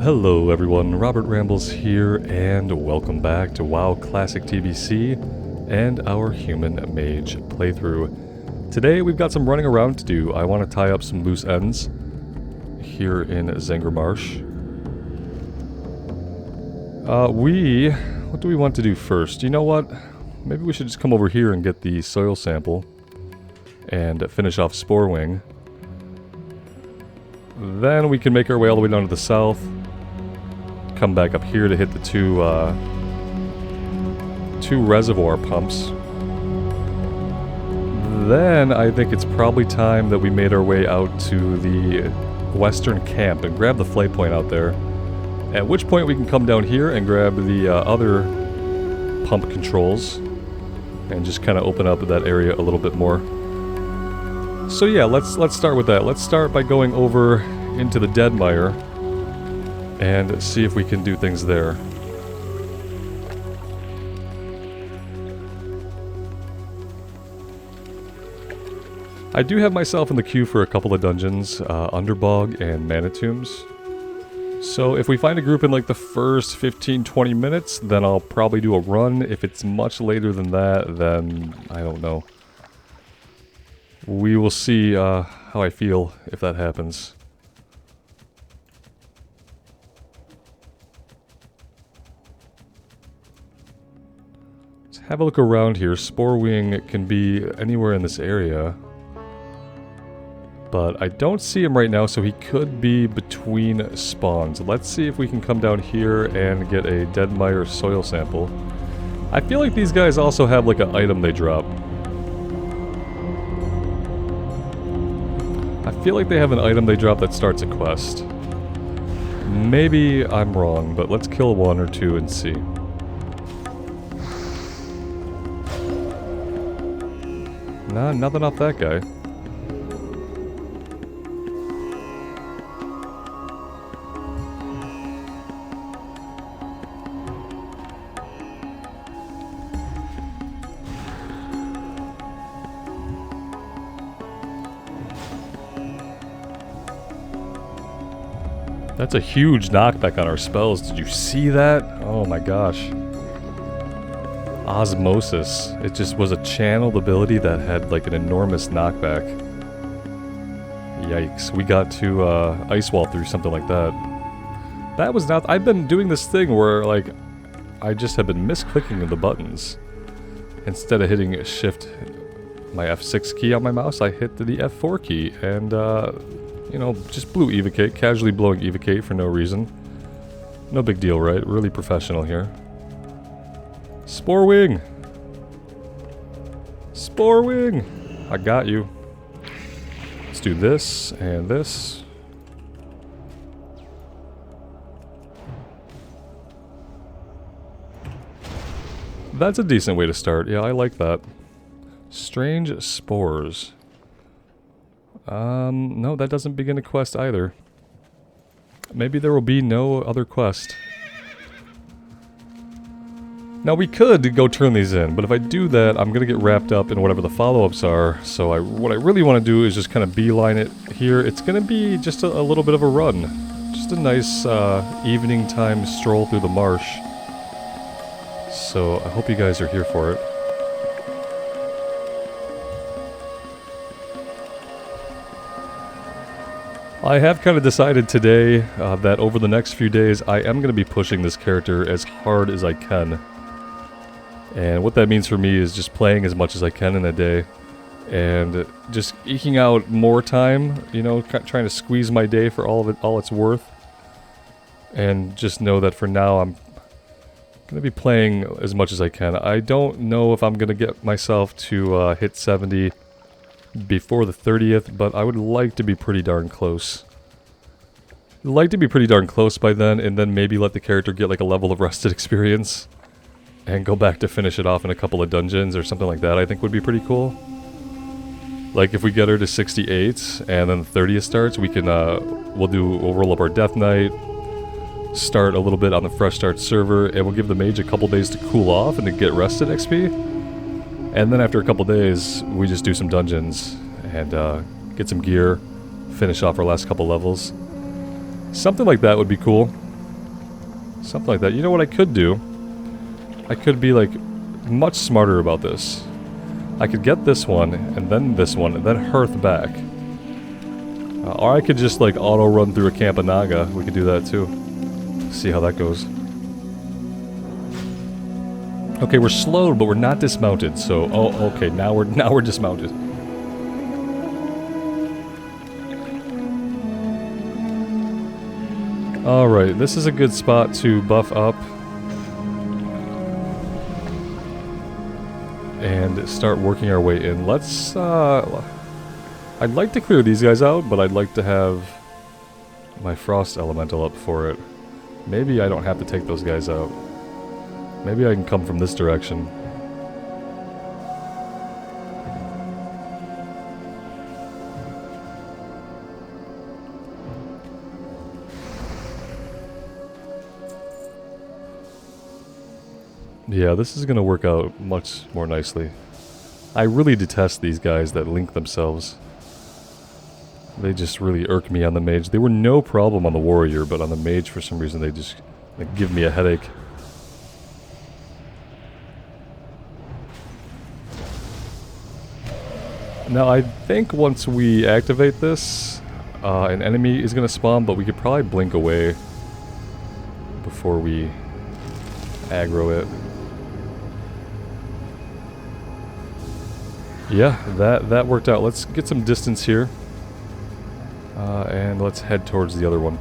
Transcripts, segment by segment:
Hello everyone, Robert Rambles here, and welcome back to WoW Classic TBC and our Human Mage playthrough. Today we've got some running around to do. I want to tie up some loose ends here in Zengramarsh. What do we want to do first? You know what? Maybe we should just come over here and get the soil sample and finish off Sporewing. Then we can make our way all the way down to the south. Come back up here to hit the two reservoir pumps. Then I think it's probably time that we made our way out to the western camp and grab the flight point out there. At which point we can come down here and grab the other pump controls and just kind of open up that area a little bit more. So yeah, let's start with that. Let's start by going over into the Deadmire and see if we can do things there. I do have myself in the queue for a couple of dungeons, Underbog and Manitombs. So if we find a group in like the first 15-20 minutes, then I'll probably do a run. If it's much later than that, then I don't know. We will see how I feel if that happens. Let's have a look around here. Sporewing can be anywhere in this area. But I don't see him right now, so he could be between spawns. Let's see if we can come down here and get a Deadmire soil sample. I feel like these guys also have like an item they drop. I feel like they have an item they drop that starts a quest. Maybe I'm wrong, but let's kill one or two and see. Nah, nothing off that guy. That's a huge knockback on our spells. Did you see that? Oh my gosh. Osmosis. It just was a channeled ability that had like an enormous knockback. Yikes. We got to ice wall through something like that. That was not... I've been doing this thing where like I just have been misclicking the buttons. Instead of hitting shift, my F6 key on my mouse, I hit the F4 key and you know, just blew Evocate, casually blowing Evocate for no reason. No big deal, right? Really professional here. Sporewing! Sporewing! I got you. Let's do this and this. That's a decent way to start. Yeah, I like that. Strange spores. No, that doesn't begin a quest either. Maybe there will be no other quest. Now we could go turn these in, but if I do that, I'm gonna get wrapped up in whatever the follow-ups are. So what I really want to do is just kind of beeline it here. It's gonna be just a little bit of a run. Just a nice evening time stroll through the marsh. So I hope you guys are here for it. I have kind of decided today that over the next few days I am going to be pushing this character as hard as I can. And what that means for me is just playing as much as I can in a day. And just eking out more time, you know, trying to squeeze my day for all of it, all it's worth. And just know that for now I'm going to be playing as much as I can. I don't know if I'm going to get myself to hit 70 before the 30th, but I would like to be pretty darn close. I'd like to be pretty darn close by then, and then maybe let the character get like a level of rested experience and go back to finish it off in a couple of dungeons or something like that. I think would be pretty cool. Like if we get her to 68 and then the 30th starts, we can we'll roll up our Death Knight, start a little bit on the fresh start server, and we'll give the mage a couple days to cool off and to get rested XP. And then after a couple days, we just do some dungeons and get some gear, finish off our last couple levels. Something like that would be cool. Something like that. You know what I could do? I could be like much smarter about this. I could get this one, and then this one, and then Hearth back. Or I could just like auto run through a Camp of Naga. We could do that too. See how that goes. Okay, we're slowed, but we're not dismounted. So, oh, okay, now we're dismounted. All right, this is a good spot to buff up and start working our way in. Let's. I'd like to clear these guys out, but I'd like to have my Frost Elemental up for it. Maybe I don't have to take those guys out. Maybe I can come from this direction. Yeah, this is going to work out much more nicely. I really detest these guys that link themselves. They just really irk me on the mage. They were no problem on the warrior, but on the mage for some reason they just give me a headache. Now I think once we activate this, an enemy is going to spawn, but we could probably blink away before we aggro it. Yeah, that worked out. Let's get some distance here, and let's head towards the other one.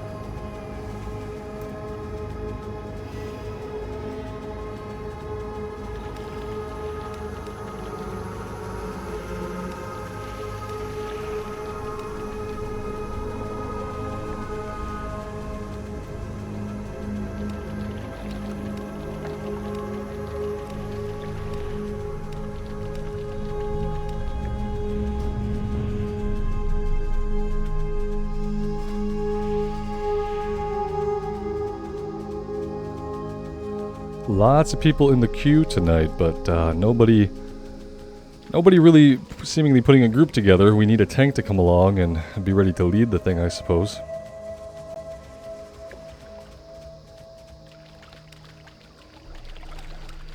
Lots of people in the queue tonight, but nobody really seemingly putting a group together. We need a tank to come along and be ready to lead the thing, I suppose.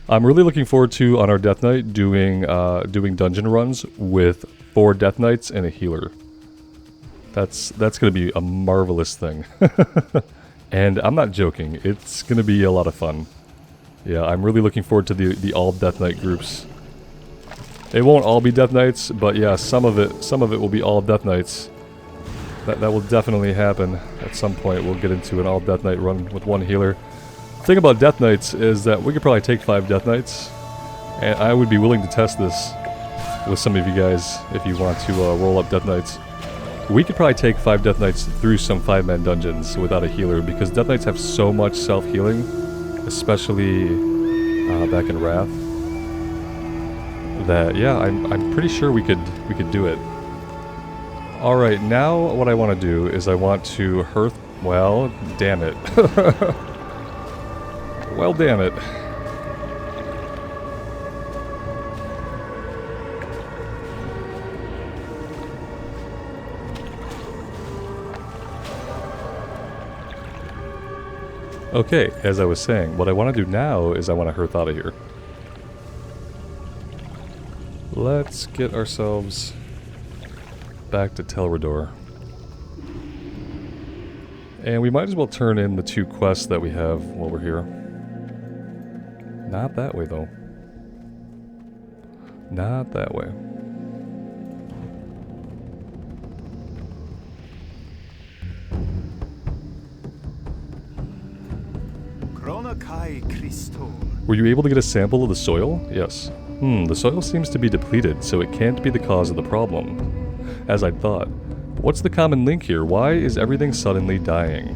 I'm really looking forward to, on our Death Knight, doing dungeon runs with 4 Death Knights and a healer. That's going to be a marvelous thing. And I'm not joking, it's going to be a lot of fun. Yeah, I'm really looking forward to the all Death Knight groups. It won't all be Death Knights, but yeah, some of it will be all Death Knights. That will definitely happen at some point. We'll get into an all Death Knight run with 1 healer. The thing about Death Knights is that we could probably take 5 Death Knights, and I would be willing to test this with some of you guys if you want to roll up Death Knights. We could probably take 5 Death Knights through some 5-man dungeons without a healer, because Death Knights have so much self-healing, especially back in Wrath, that yeah, I'm pretty sure we could do it. All right, now what I want to do is I want to Hearth. Well, damn it. Well, damn it. Okay, as I was saying, what I want to do now is I want to Hearth out of here. Let's get ourselves back to Telrador. And we might as well turn in the 2 quests that we have while we're here. Not that way, though. Not that way. Were you able to get a sample of the soil? Yes. The soil seems to be depleted, so it can't be the cause of the problem. As I'd thought. But what's the common link here? Why is everything suddenly dying?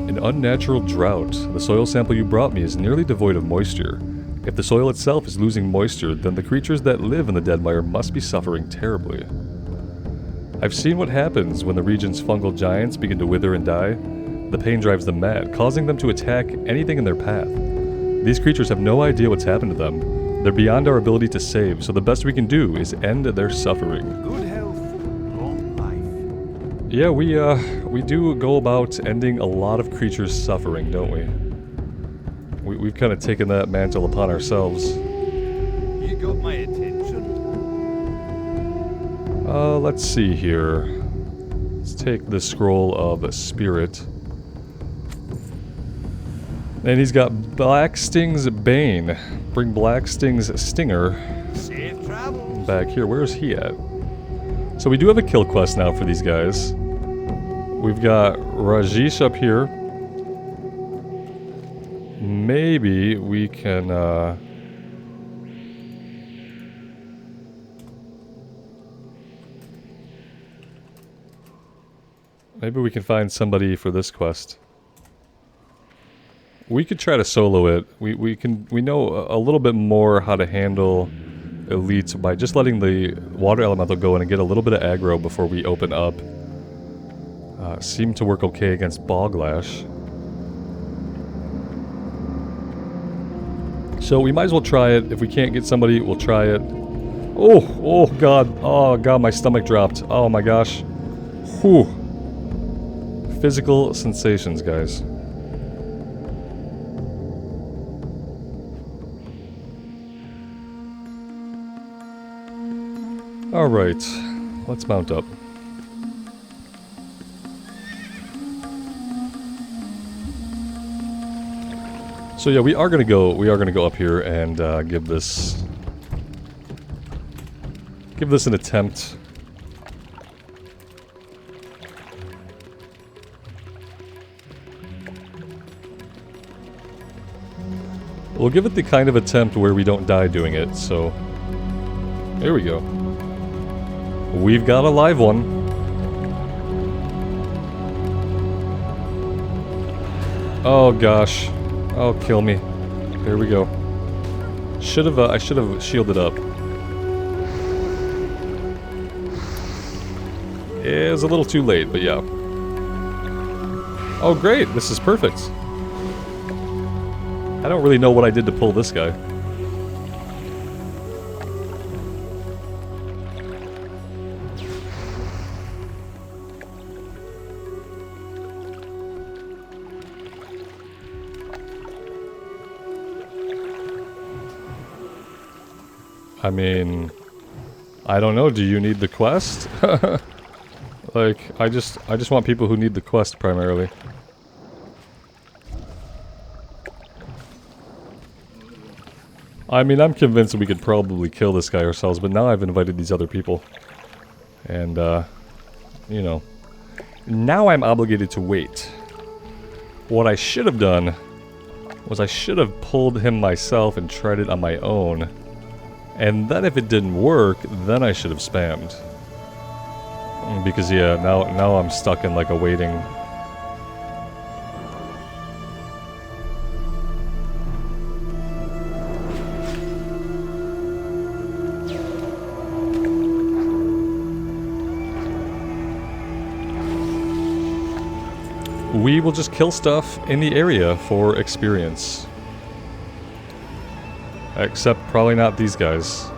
An unnatural drought. The soil sample you brought me is nearly devoid of moisture. If the soil itself is losing moisture, then the creatures that live in the Deadmire must be suffering terribly. I've seen what happens when the region's fungal giants begin to wither and die. The pain drives them mad, causing them to attack anything in their path. These creatures have no idea what's happened to them. They're beyond our ability to save, so the best we can do is end their suffering. Good health, long Yeah, we do go about ending a lot of creatures' suffering, don't we? We've kind of taken that mantle upon ourselves. You got my attention. Let's see here. Let's take the scroll of spirit. And he's got Blacksting's Bane. Bring Blacksting's Stinger Safe travels. back here. Where is he at? So we do have a kill quest now for these guys. We've got Rajesh up here. Maybe we can, maybe we can find somebody for this quest. We could try to solo it. We know a little bit more how to handle elites by just letting the water elemental go in and get a little bit of aggro before we open up. Seemed to work okay against Boglash. So we might as well try it. If we can't get somebody, we'll try it. Oh god, my stomach dropped. Oh my gosh. Whew. Physical sensations, guys. Alright, let's mount up. So yeah, we are gonna go up here and give this an attempt. We'll give it the kind of attempt where we don't die doing it, so there we go. We've got a live one. Oh gosh. Oh, kill me. Here we go. I should have shielded up. It was a little too late, but yeah. Oh great, this is perfect. I don't really know what I did to pull this guy. I mean, I don't know, do you need the quest? Like, I just want people who need the quest primarily. I mean, I'm convinced we could probably kill this guy ourselves, but now I've invited these other people. And, you know, now I'm obligated to wait. What I should have done was I should have pulled him myself and tried it on my own. And then if it didn't work, then I should have spammed. Because yeah, now I'm stuck in like a waiting. We will just kill stuff in the area for experience. Except probably not these guys.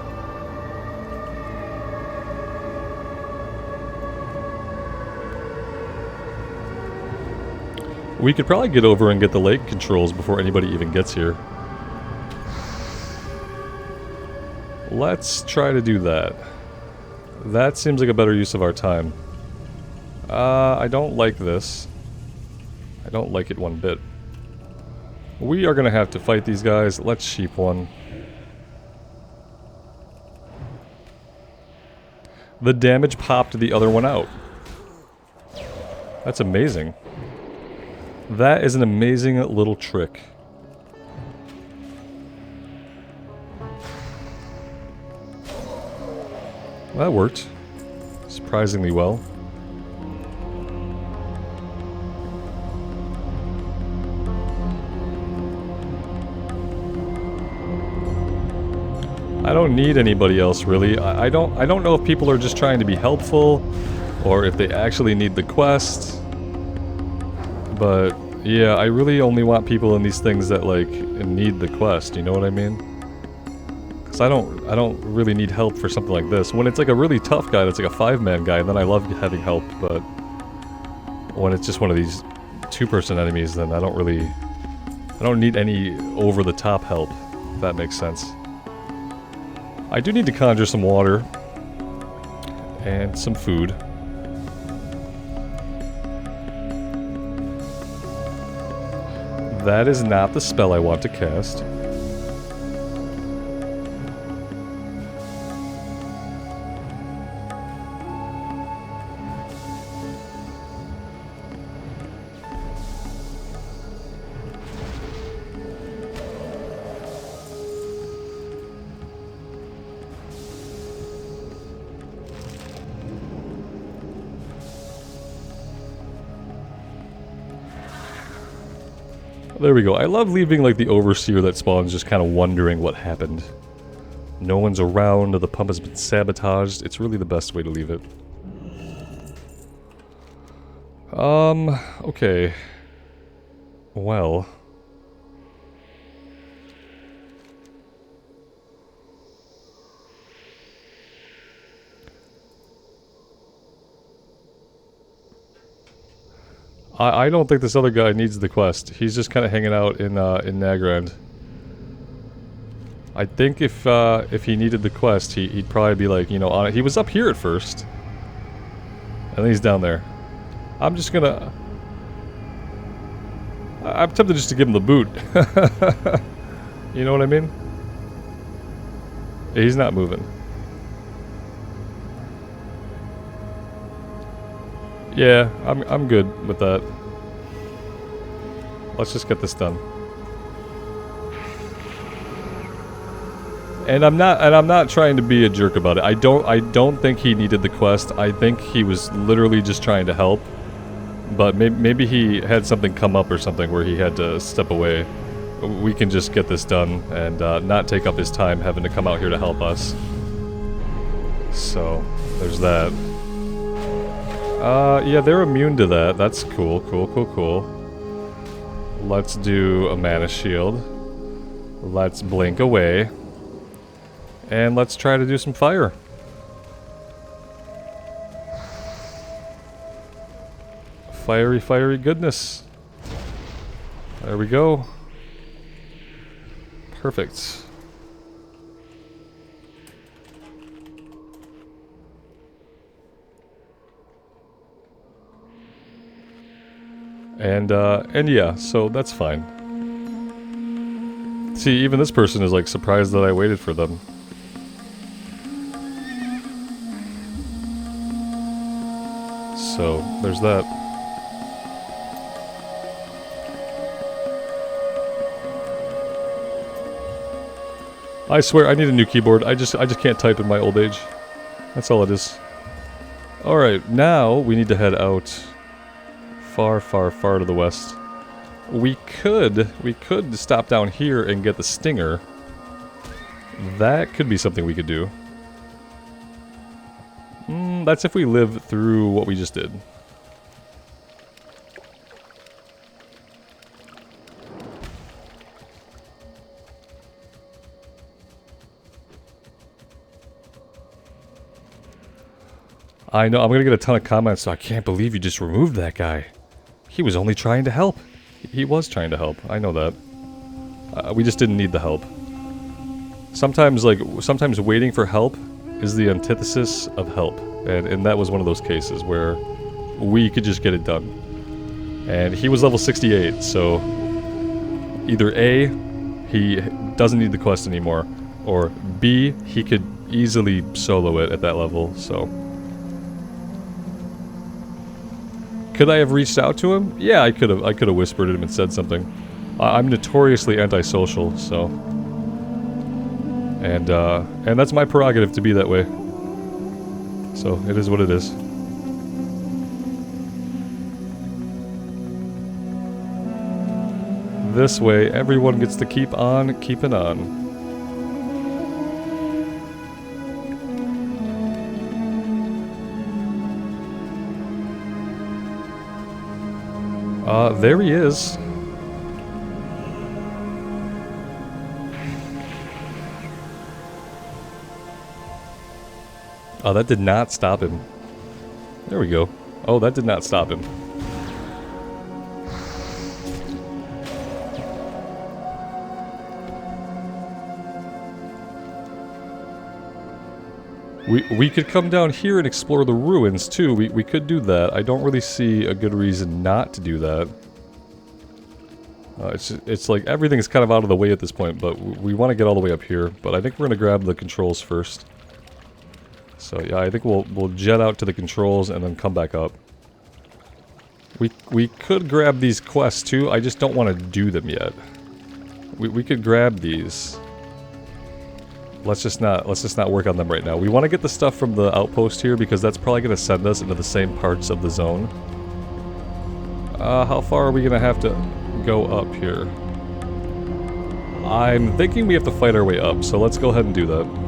We could probably get over and get the lake controls before anybody even gets here. Let's try to do that. That seems like a better use of our time. I don't like this. I don't like it one bit. We are gonna have to fight these guys. Let's sheep one. The damage popped the other one out. That's amazing. That is an amazing little trick. That worked. Surprisingly well. I don't need anybody else really. I don't know if people are just trying to be helpful or if they actually need the quest. But yeah, I really only want people in these things that like need the quest, you know what I mean? Cuz I don't really need help for something like this. When it's like a really tough guy that's like a 5-man guy, then I love having help, but When it's just one of these two-person enemies, then I don't need any over-the-top help, if that makes sense. I do need to conjure some water and some food. That is not the spell I want to cast. There we go. I love leaving like the overseer that spawns just kind of wondering what happened. No one's around, the pump has been sabotaged. It's really the best way to leave it. Okay. Well. I don't think this other guy needs the quest. He's just kind of hanging out in Nagrand. I think if he needed the quest, he'd probably be like, you know, on it. He was up here at first, and then he's down there. I'm just gonna. I'm tempted just to give him the boot. You know what I mean? He's not moving. Yeah, I'm good with that. Let's just get this done. And I'm not trying to be a jerk about it. I don't think he needed the quest. I think he was literally just trying to help. But maybe he had something come up or something where he had to step away. We can just get this done and not take up his time having to come out here to help us. So, there's that. Yeah, they're immune to that. That's cool, cool. Let's do a mana shield. Let's blink away. And let's try to do some fire. Fiery goodness. There we go. Perfect. And yeah, so that's fine. See, even this person is like surprised that I waited for them. So, there's that. I swear, I need a new keyboard. I just can't type in my old age. That's all it is. Alright, now we need to head out far to the west. We could stop down here and get the stinger. That could be something we could do. That's if we live through what we just did. I know, I'm gonna get a ton of comments, so I can't believe you just removed that guy. He was only trying to help. He was trying to help, I know that. We just didn't need the help. Sometimes waiting for help is the antithesis of help. And that was one of those cases where we could just get it done. And he was level 68, so either A, he doesn't need the quest anymore, or B, he could easily solo it at that level, so. Could I have reached out to him? Yeah, I could have whispered at him and said something. I'm notoriously antisocial, so. And that's my prerogative to be that way. So, it is what it is. This way, everyone gets to keep on keeping on. There he is. Oh, that did not stop him. There we go. Oh, that did not stop him. We could come down here and explore the ruins too. We could do that. I don't really see a good reason not to do that. It's like everything's kind of out of the way at this point, but we want to get all the way up here. But I think we're going to grab the controls first. So yeah, I think we'll jet out to the controls and then come back up. We could grab these quests too. I just don't want to do them yet. We could grab these. Let's just not work on them right now. We want to get the stuff from the outpost here because that's probably going to send us into the same parts of the zone. How far are we going to have to go up here? I'm thinking we have to fight our way up, so let's go ahead and do that.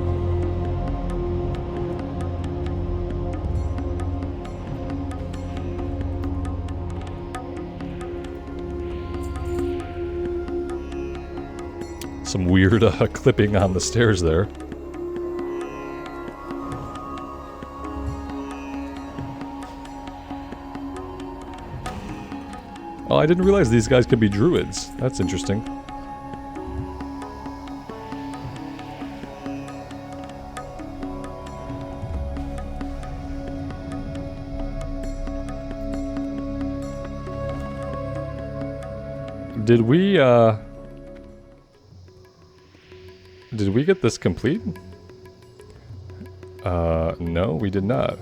Some weird clipping on the stairs there. Oh, I didn't realize these guys could be druids. That's interesting. Did we get this complete? No, we did not.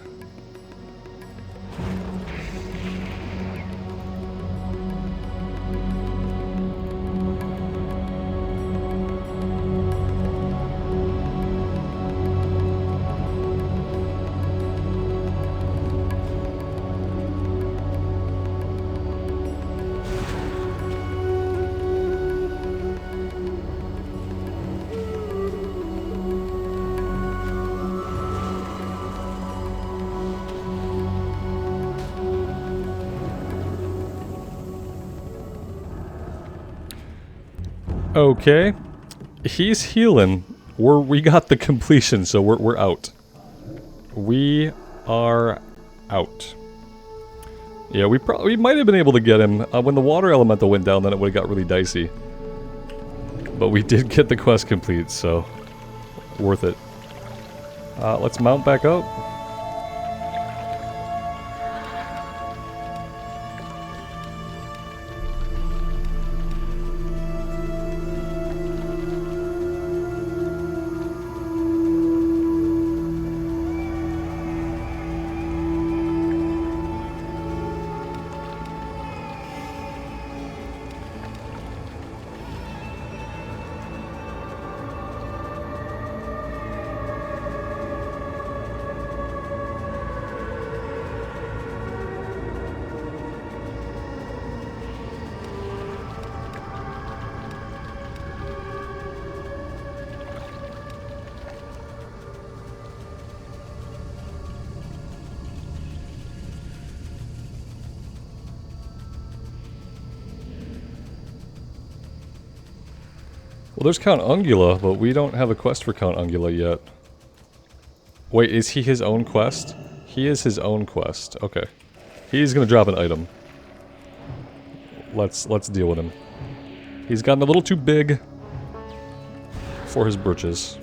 Okay, he's healing. We got the completion, so we're out. We are out. Yeah, we might have been able to get him when the water elemental went down. Then it would have got really dicey. But we did get the quest complete, so worth it. Let's mount back up. Well, there's Count Ungula, but we don't have a quest for Count Ungula yet. Wait, is he his own quest? He is his own quest. Okay. He's gonna drop an item. Let's deal with him. He's gotten a little too big for his britches.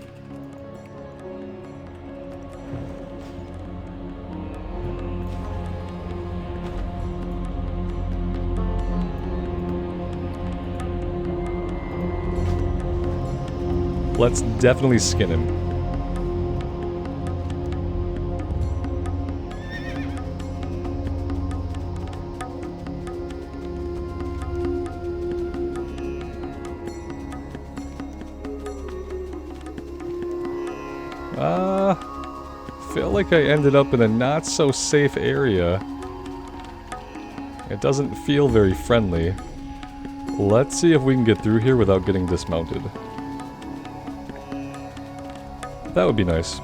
Let's definitely skin him. Feel like I ended up in a not so safe area. It doesn't feel very friendly. Let's see if we can get through here without getting dismounted. That would be nice.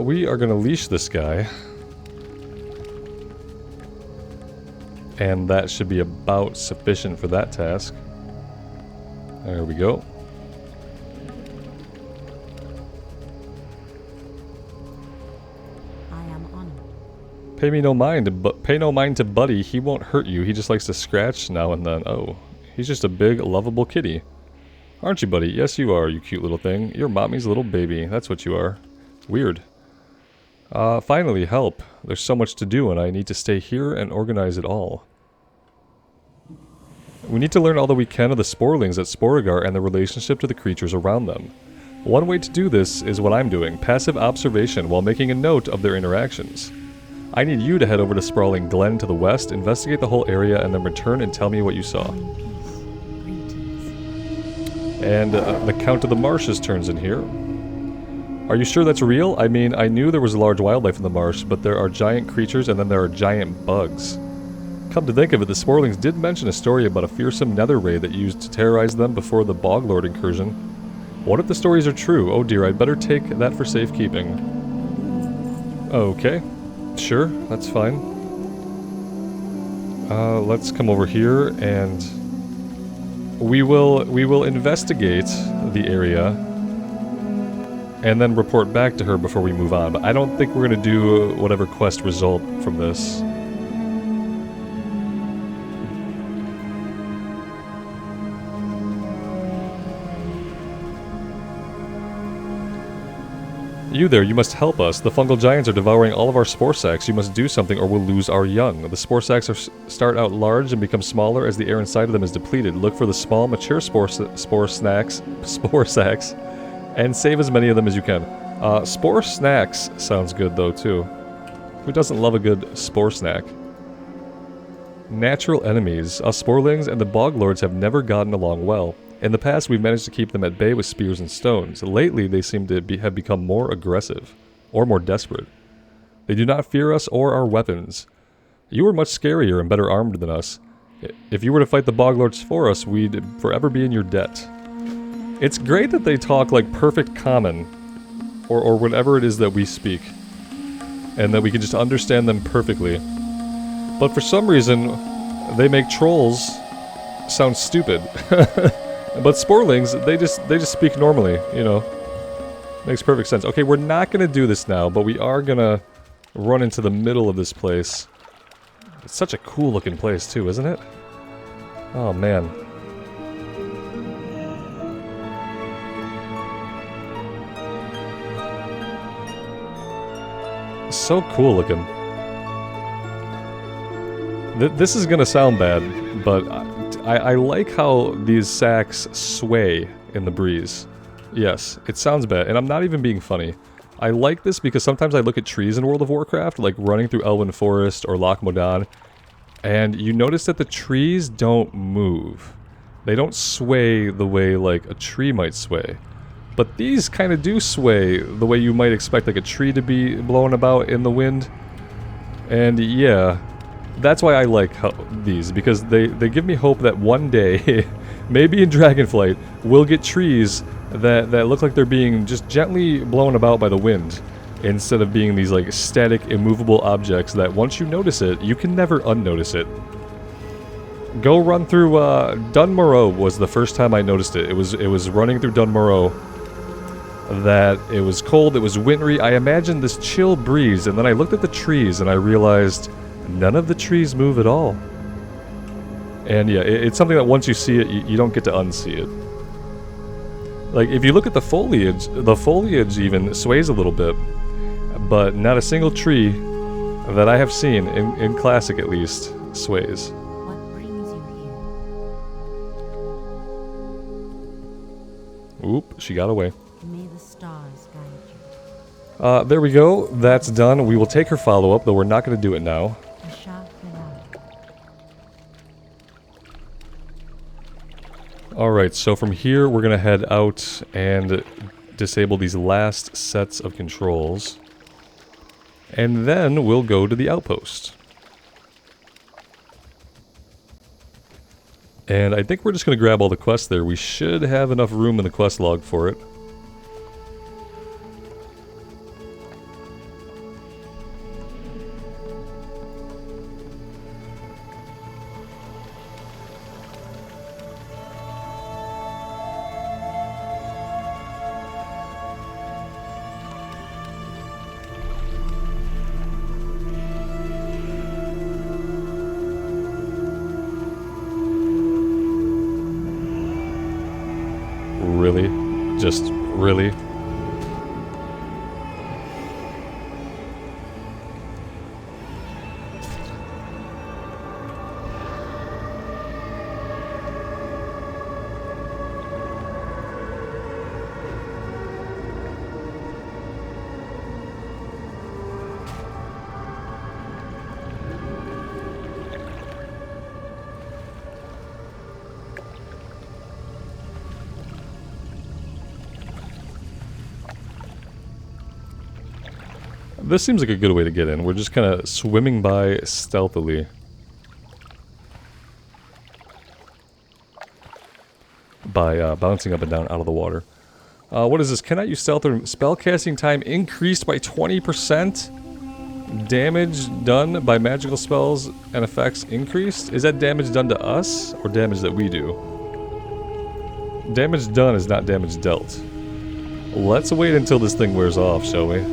We are gonna leash this guy. And that should be about sufficient for that task. There we go. I am honored. Pay no mind to Buddy. He won't hurt you. He just likes to scratch now and then. Oh, he's just a big, lovable kitty. Aren't you, Buddy? Yes, you are, you cute little thing. You're Mommy's little baby. That's what you are. Weird. Finally, help. There's so much to do and I need to stay here and organize it all. We need to learn all that we can of the sporelings at Sporagar and the relationship to the creatures around them. One way to do this is what I'm doing, passive observation while making a note of their interactions. I need you to head over to Sprawling Glen to the west, investigate the whole area, and then return and tell me what you saw. And the Count of the Marshes turns in here. Are you sure that's real? I mean, I knew there was large wildlife in the marsh, but there are giant creatures and then there are giant bugs. Come to think of it, the Sporlings did mention a story about a fearsome nether ray that used to terrorize them before the Boglord incursion. What if the stories are true? Oh dear, I'd better take that for safekeeping. Okay. Sure, that's fine. Let's come over here and we will investigate the area and then report back to her before we move on. But I don't think we're gonna do whatever quest result from this. You there, you must help us. The fungal giants are devouring all of our spore sacs. You must do something or we'll lose our young. The spore sacs start out large and become smaller as the air inside of them is depleted. Look for the small, mature spore sacs, and save as many of them as you can. Spore snacks sounds good though too. Who doesn't love a good spore snack? Natural enemies. Us sporelings and the boglords have never gotten along well. In the past, we've managed to keep them at bay with spears and stones. Lately, they seem to have become more aggressive, or more desperate. They do not fear us or our weapons. You are much scarier and better armed than us. If you were to fight the boglords for us, we'd forever be in your debt. It's great that they talk like perfect common, or whatever it is that we speak, and that we can just understand them perfectly. But for some reason, they make trolls sound stupid. But sporelings, they just speak normally, you know. Makes perfect sense. Okay, we're not gonna do this now, but we are gonna run into the middle of this place. It's such a cool looking place too, isn't it? Oh man. So cool looking. This is gonna sound bad, but I like how these sacs sway in the breeze. Yes, it sounds bad, and I'm not even being funny. I like this because sometimes I look at trees in World of Warcraft, like running through Elwyn Forest or Loch Modan, and you notice that the trees don't move. They don't sway the way like a tree might sway. But these kind of do sway the way you might expect like a tree to be blown about in the wind. And yeah, that's why I like these, because they give me hope that one day, maybe in Dragonflight, we'll get trees that look like they're being just gently blown about by the wind, instead of being these like static, immovable objects that once you notice it, you can never unnotice it. Go run through Dunmorrow was the first time I noticed it. It was running through Dunmorrow that it was cold, it was wintry. I imagined this chill breeze, and then I looked at the trees and I realized none of the trees move at all. And yeah, it's something that once you see it, you don't get to unsee it. Like, if you look at the foliage even sways a little bit, but not a single tree that I have seen, in Classic at least, sways. What brings you here? Oop, she got away. May the stars guide you. There we go, that's done. We will take her follow-up, though we're not going to do it now. Alright, so from here we're going to head out and disable these last sets of controls. And then we'll go to the outpost. And I think we're just going to grab all the quests there. We should have enough room in the quest log for it. just really. This seems like a good way to get in. We're just kind of swimming by stealthily. By bouncing up and down out of the water. What is this? Cannot use stealth or spellcasting time increased by 20%? Damage done by magical spells and effects increased? Is that damage done to us or damage that we do? Damage done is not damage dealt. Let's wait until this thing wears off, shall we?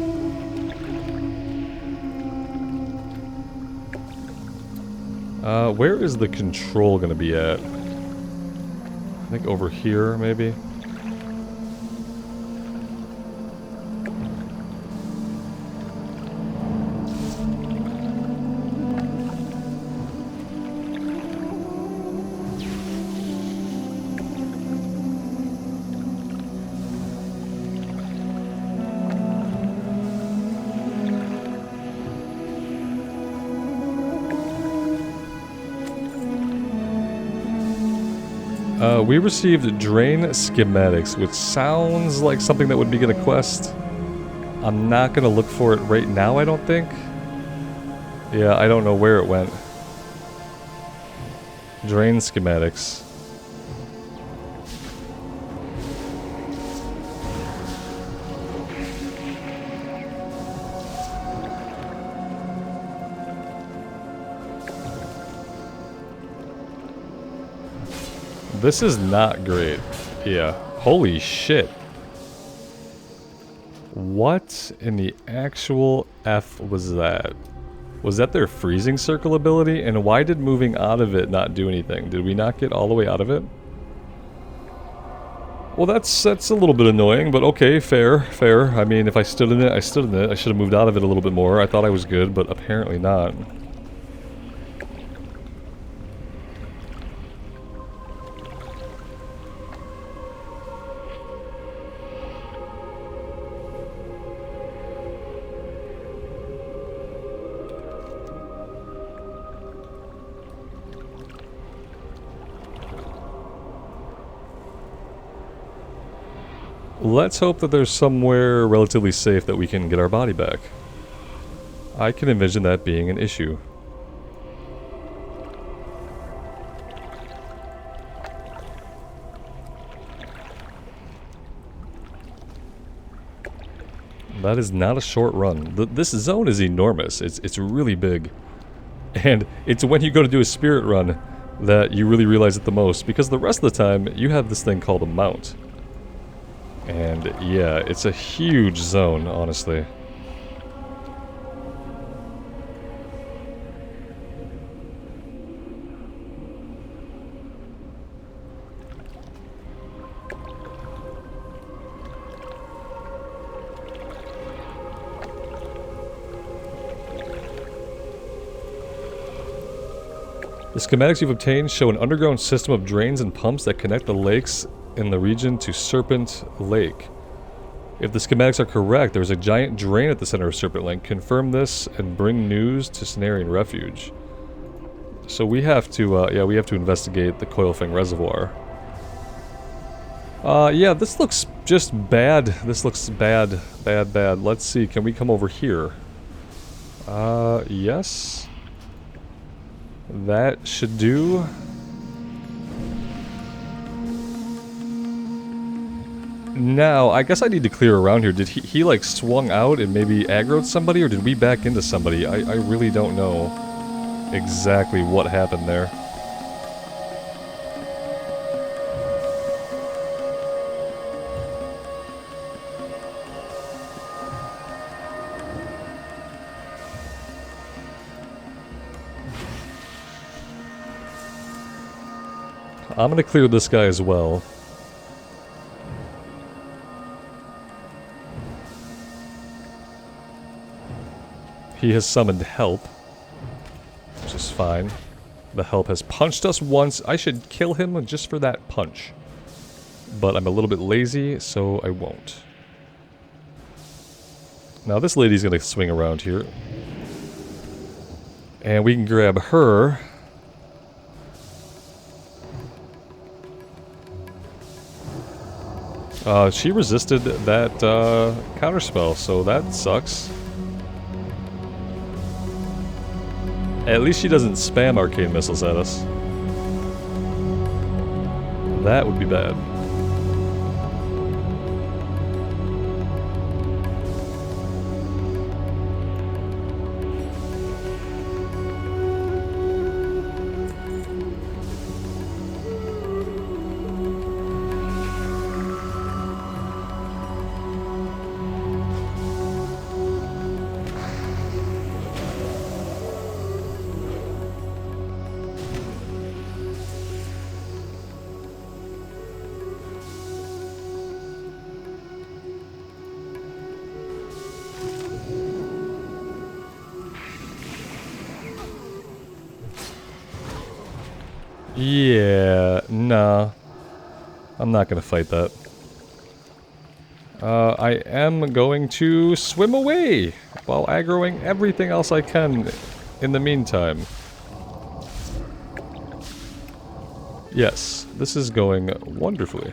Where is the control going to be at? I think over here, maybe? We received Drain Schematics, which sounds like something that would be in a quest. I'm not going to look for it right now, I don't think. Yeah, I don't know where it went. Drain Schematics. This is not great. Yeah. Holy shit. What in the actual F was that? Was that their freezing circle ability? And why did moving out of it not do anything? Did we not get all the way out of it? Well, that's a little bit annoying, but okay, fair. I mean, if I stood in it, I stood in it. I should have moved out of it a little bit more. I thought I was good, but apparently not. Let's hope that there's somewhere relatively safe that we can get our body back. I can envision that being an issue. That is not a short run. This zone is enormous. It's really big. And it's when you go to do a spirit run that you really realize it the most, because the rest of the time you have this thing called a mount. And yeah, it's a huge zone, honestly. The schematics you've obtained show an underground system of drains and pumps that connect the lakes in the region to Serpent Lake. If the schematics are correct, there's a giant drain at the center of Serpent Lake. Confirm this and bring news to Cenarian Refuge. So we have to, yeah, we have to investigate the Coilfang Reservoir. Yeah, this looks just bad. This looks bad. Let's see, can we come over here? Yes. That should do. Now, I guess I need to clear around here. Did he like swung out and maybe aggroed somebody, or did we back into somebody? I really don't know exactly what happened there. I'm gonna clear this guy as well. He has summoned help, which is fine. The help has punched us once. I should kill him just for that punch. But I'm a little bit lazy, so I won't. Now this lady's gonna swing around here. And we can grab her. She resisted that counterspell, so that sucks. At least she doesn't spam arcane missiles at us. That would be bad. Yeah, nah. I'm not gonna fight that. I am going to swim away while aggroing everything else I can in the meantime. Yes, this is going wonderfully.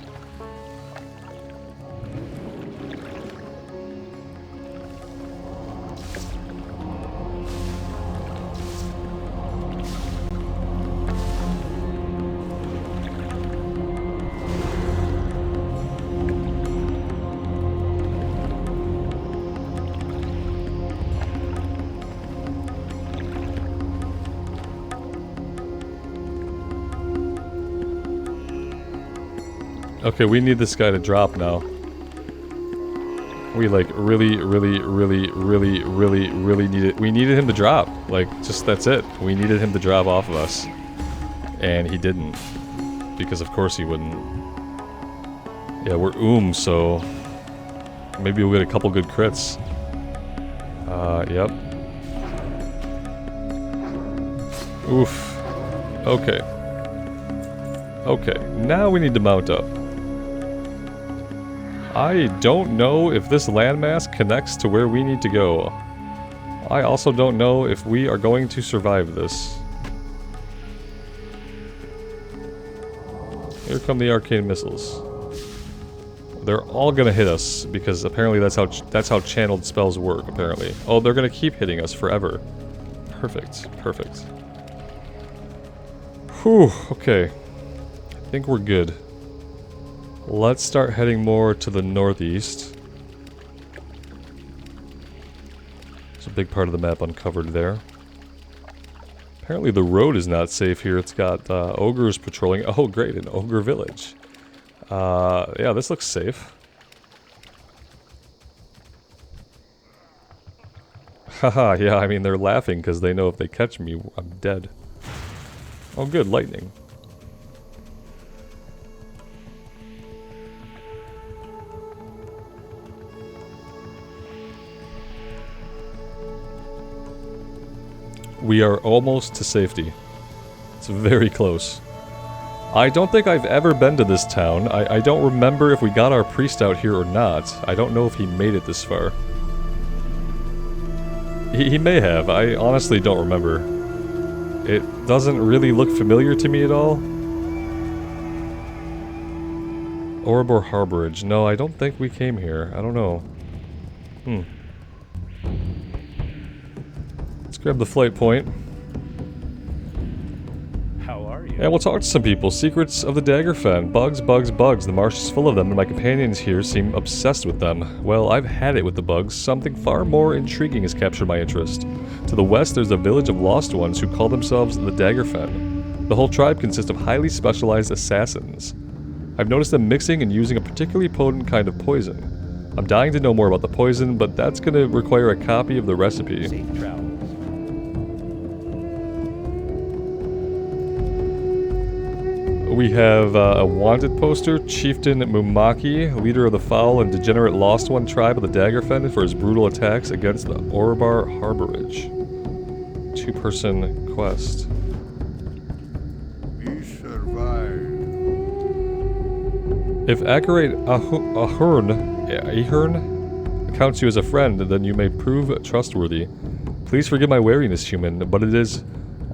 Okay, we need this guy to drop now. We like really needed. We needed him to drop. Like, just that's it. We needed him to drop off of us. And he didn't. Because of course he wouldn't. Yeah, we're so maybe we'll get a couple good crits. Yep. Oof. Okay. Okay, now we need to mount up. I don't know if this landmass connects to where we need to go. I also don't know if we are going to survive this. Here come the arcane missiles. They're all gonna hit us because apparently that's how channeled spells work. Apparently. Oh, they're gonna keep hitting us forever. Perfect. Perfect. Whew. Okay. I think we're good. Let's start heading more to the northeast. There's a big part of the map uncovered there. Apparently the road is not safe here. It's got ogres patrolling. Oh great, an ogre village. Yeah, this looks safe. Haha, yeah, I mean they're laughing because they know if they catch me, I'm dead. Oh good, lightning. We are almost to safety. It's very close. I don't think I've ever been to this town. I don't remember if we got our priest out here or not. I don't know if he made it this far. He may have. I honestly don't remember. It doesn't really look familiar to me at all. Orebor Harborage. No, I don't think we came here. I don't know. Grab the flight point. How are you? And we'll talk to some people. Secrets of the Daggerfen. Bugs, bugs, bugs. The marsh is full of them, and my companions here seem obsessed with them. Well, I've had it with the bugs. Something far more intriguing has captured my interest. To the west, there's a village of lost ones who call themselves the Daggerfen. The whole tribe consists of highly specialized assassins. I've noticed them mixing and using a particularly potent kind of poison. I'm dying to know more about the poison, but that's going to require a copy of the recipe. Safe travels. We have a wanted poster, Chieftain Mumaki, leader of the foul and degenerate Lost One tribe of the Daggerfen for his brutal attacks against the Orbar Harborage. 2-person quest. We survive. If accurate Ahern counts you as a friend, then you may prove trustworthy. Please forgive my wariness, human, but it is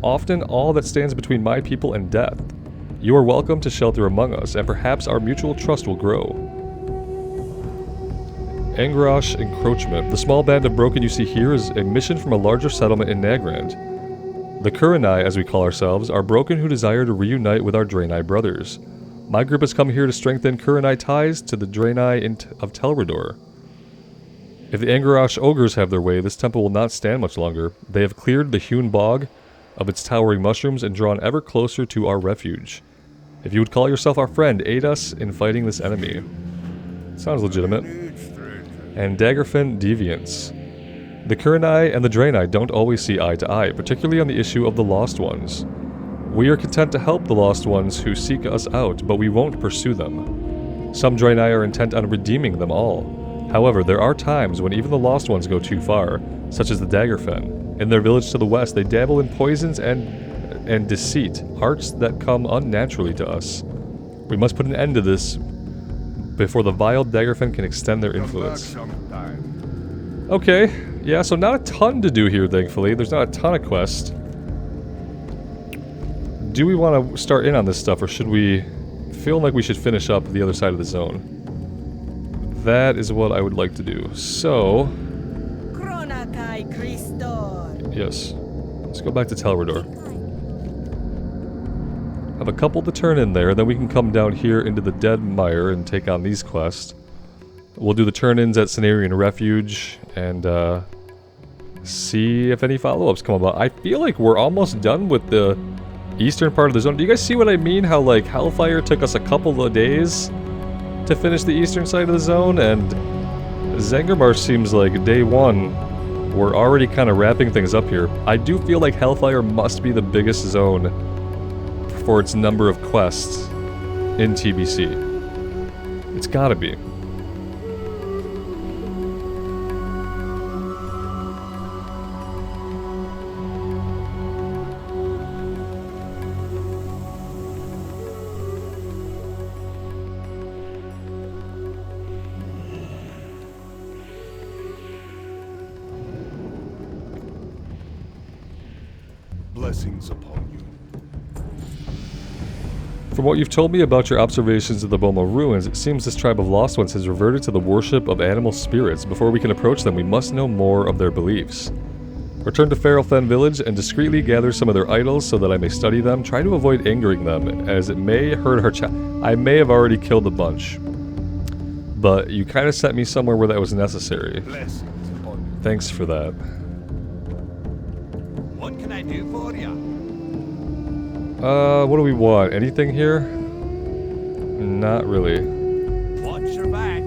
often all that stands between my people and death. You are welcome to shelter among us, and perhaps our mutual trust will grow. Angrash Encroachment. The small band of broken you see here is a mission from a larger settlement in Nagrand. The Kurenai, as we call ourselves, are broken who desire to reunite with our Draenei brothers. My group has come here to strengthen Kurenai ties to the Draenei of Telrador. If the Angrash ogres have their way, this temple will not stand much longer. They have cleared the hewn bog of its towering mushrooms and drawn ever closer to our refuge. If you would call yourself our friend, aid us in fighting this enemy. Sounds legitimate. And Daggerfen Deviants. The Kurenai and the Draenei don't always see eye to eye, particularly on the issue of the Lost Ones. We are content to help the Lost Ones who seek us out, but we won't pursue them. Some Draenei are intent on redeeming them all. However, there are times when even the Lost Ones go too far, such as the Daggerfen. In their village to the west, they dabble in poisons and deceit, arts that come unnaturally to us. We must put an end to this before the vile Daggerfen can extend their influence. Okay, yeah, so not a ton to do here, thankfully. There's not a ton of quests. Do we want to start in on this stuff, or should we feel like we should finish up the other side of the zone? That is what I would like to do. So... yes. Let's go back to Telrador. Have a couple to turn in there, then we can come down here into the Dead Mire and take on these quests. We'll do the turn-ins at Cenarian Refuge, and see if any follow-ups come about. I feel like we're almost done with the eastern part of the zone. Do you guys see what I mean? How, like, Hellfire took us a couple of days to finish the eastern side of the zone, and Zangarmarsh seems like day one. We're already kind of wrapping things up here. I do feel like Hellfire must be the biggest zone for its number of quests in TBC. It's gotta be. Blessings upon you. From what you've told me about your observations of the Boma ruins, it seems this tribe of Lost Ones has reverted to the worship of animal spirits. Before we can approach them, we must know more of their beliefs. Return to Farrelfen village and discreetly gather some of their idols so that I may study them. Try to avoid angering them, as it may hurt her I may have already killed a bunch. But you kind of sent me somewhere where that was necessary. Blessings upon you. Thanks for that. What can I do for you? What do we want? Anything here? Not really. Watch your back.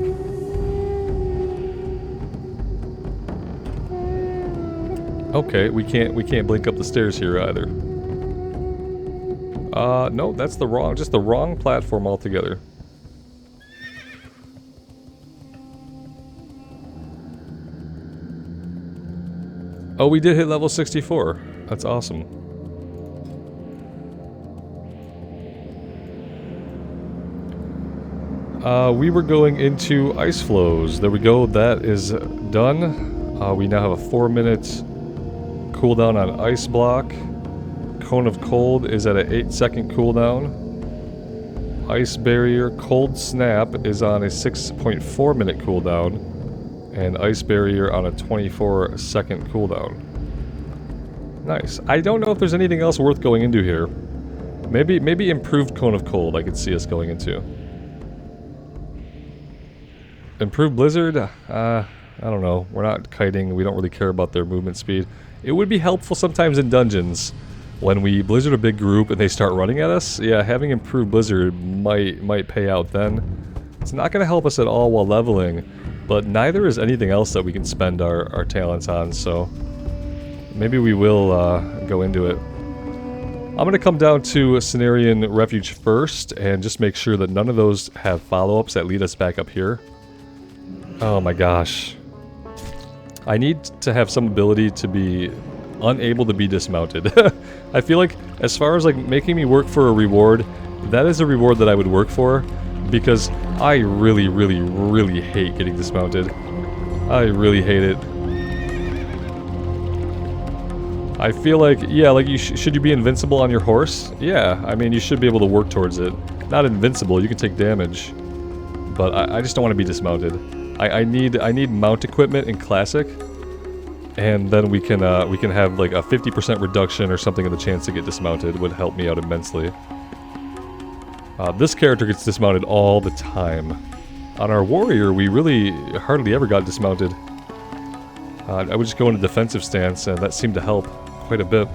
Okay, we can't blink up the stairs here either. No, that's just the wrong platform altogether. Oh, we did hit level 64. That's awesome. We were going into ice flows. There we go. That is done. We now have a 4-minute cooldown on ice block. Cone of Cold is at an 8-second cooldown. Ice Barrier Cold Snap is on a 6.4 minute cooldown. And Ice Barrier on a 24-second cooldown. Nice. I don't know if there's anything else worth going into here. Maybe improved Cone of Cold I could see us going into. Improved Blizzard? I don't know. We're not kiting. We don't really care about their movement speed. It would be helpful sometimes in dungeons when we blizzard a big group and they start running at us. Yeah, having improved Blizzard might pay out then. It's not going to help us at all while leveling, but neither is anything else that we can spend our talents on, so maybe we will go into it. I'm going to come down to Cenarian Refuge first and just make sure that none of those have follow-ups that lead us back up here. Oh my gosh. I need to have some ability to be unable to be dismounted. I feel like as far as like making me work for a reward, that is a reward that I would work for because I really, really, really hate getting dismounted. I really hate it. I feel like, yeah, like should you be invincible on your horse? Yeah, I mean you should be able to work towards it. Not invincible, you can take damage. But I just don't want to be dismounted. I need mount equipment in classic. And then we can have like a 50% reduction or something in the chance to get dismounted would help me out immensely. This character gets dismounted all the time. On our warrior, we really hardly ever got dismounted. I would just go in a defensive stance, and that seemed to help quite a bit.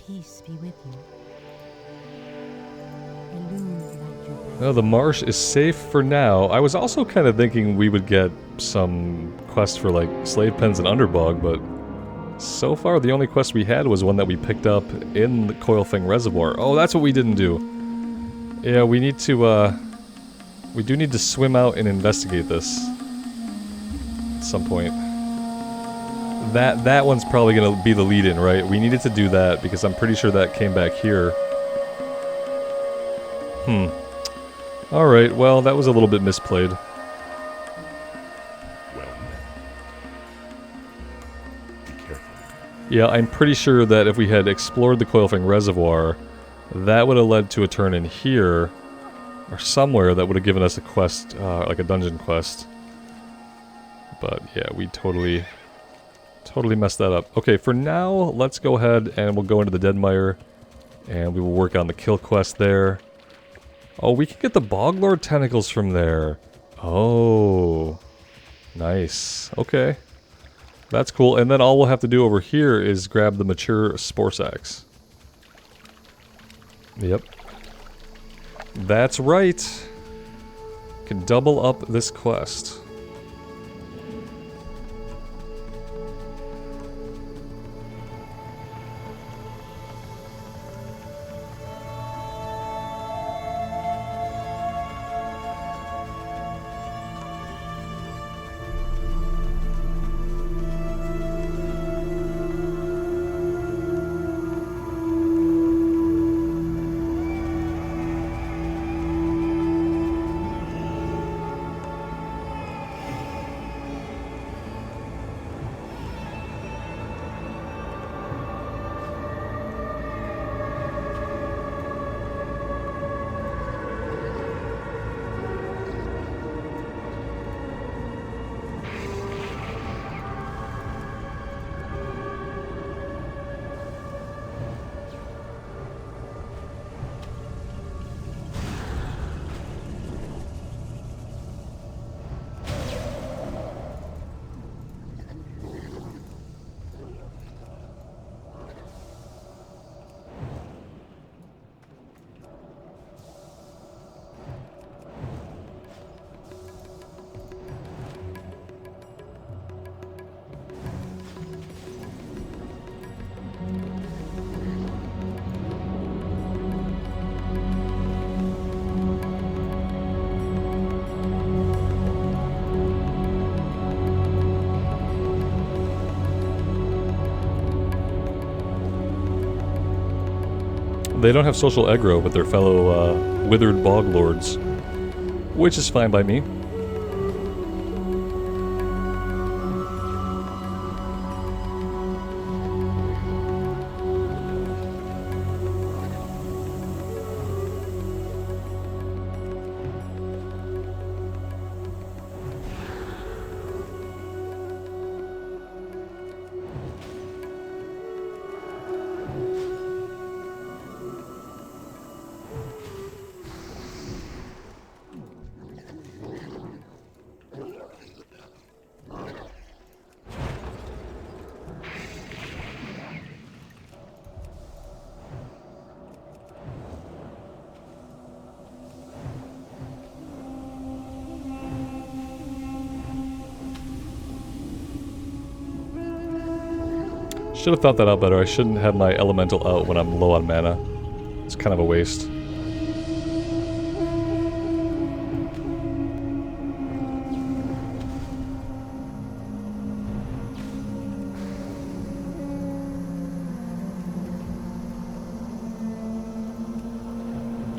Peace be with you. Illumined like your path. Well, the marsh is safe for now. I was also kind of thinking we would get some quests for like slave pens and underbog, but so far the only quest we had was one that we picked up in the Coilfang Reservoir. Oh, that's what we didn't do. Yeah, we need to, we do need to swim out and investigate this at some point. That one's probably going to be the lead-in, right? We needed to do that because I'm pretty sure that came back here. Alright, well, that was a little bit misplayed. Well met. Be careful. Yeah, I'm pretty sure that if we had explored the Coilfang Reservoir, that would have led to a turn in here, or somewhere that would have given us a quest, like a dungeon quest. But yeah, we totally messed that up. Okay, for now, let's go ahead and we'll go into the Deadmire, and we will work on the kill quest there. Oh, we can get the Boglord tentacles from there. Oh, nice. Okay, that's cool. And then all we'll have to do over here is grab the mature Spore Sacks. Yep. That's right. Can double up this quest. They don't have social aggro with their fellow withered bog lords, which is fine by me. Should have thought that out better. I shouldn't have my elemental out when I'm low on mana. It's kind of a waste.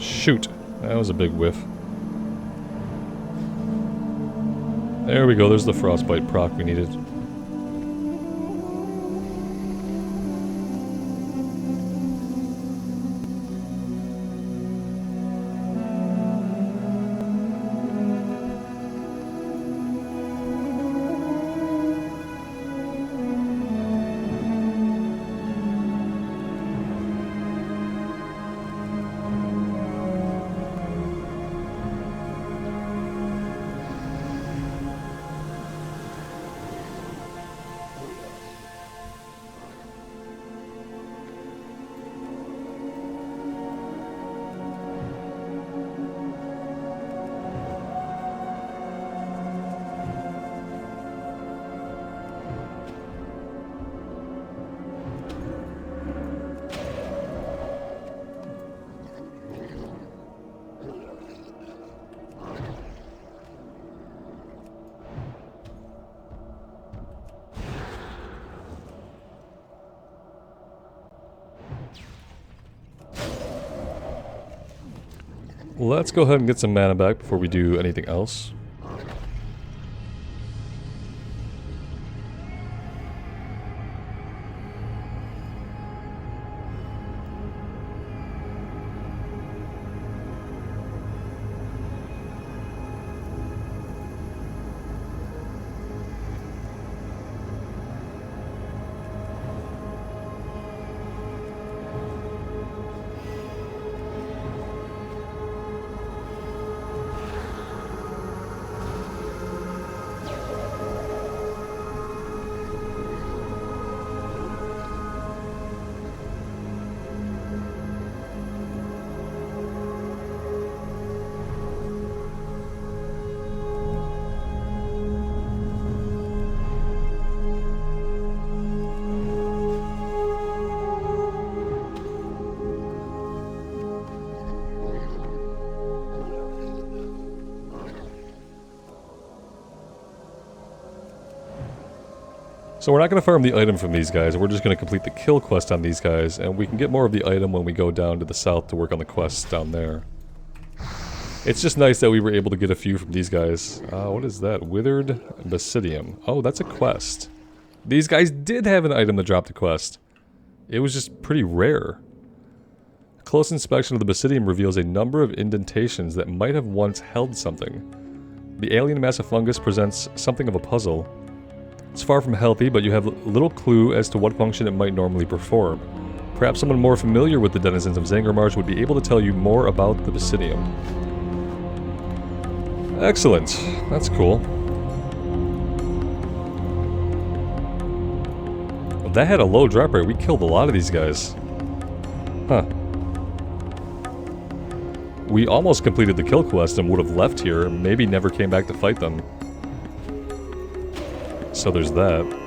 Shoot. That was a big whiff. There we go. There's the frostbite proc we needed. Let's go ahead and get some mana back before we do anything else. So we're not going to farm the item from these guys, we're just going to complete the kill quest on these guys, and we can get more of the item when we go down to the south to work on the quests down there. It's just nice that we were able to get a few from these guys. What is that? Withered Basidium. Oh, that's a quest. These guys did have an item that dropped a quest. It was just pretty rare. A close inspection of the Basidium reveals a number of indentations that might have once held something. The alien massive fungus presents something of a puzzle. It's far from healthy, but you have little clue as to what function it might normally perform. Perhaps someone more familiar with the denizens of Zangarmarsh would be able to tell you more about the Basidium. Excellent. That's cool. That had a low drop rate. We killed a lot of these guys. Huh. We almost completed the kill quest and would have left here, and maybe never came back to fight them. So there's that.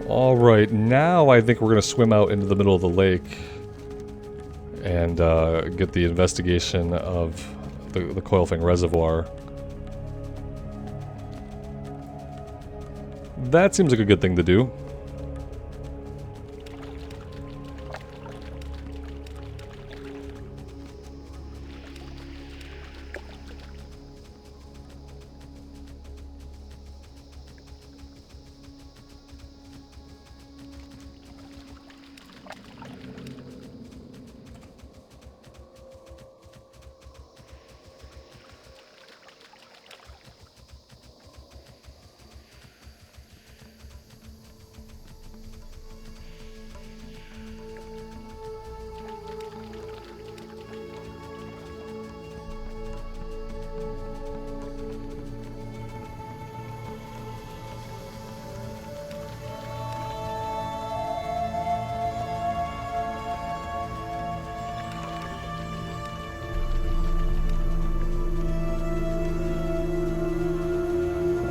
Alright, now I think we're going to swim out into the middle of the lake and get the investigation of the Coilfang Reservoir. That seems like a good thing to do.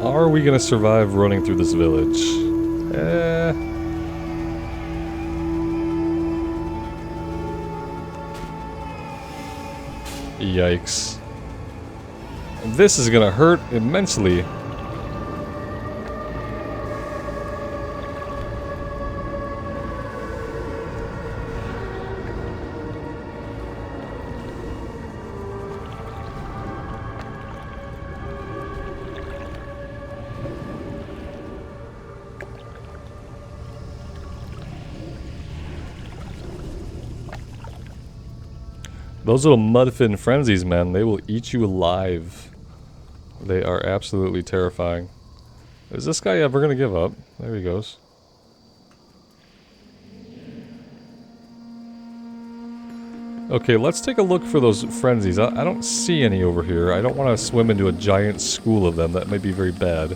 Are we gonna survive running through this village? Yikes. This is gonna hurt immensely. Those little mudfin frenzies, man, they will eat you alive. They are absolutely terrifying. Is this guy ever gonna give up? There he goes. Okay, let's take a look for those frenzies. I don't see any over here. I don't want to swim into a giant school of them. That might be very bad.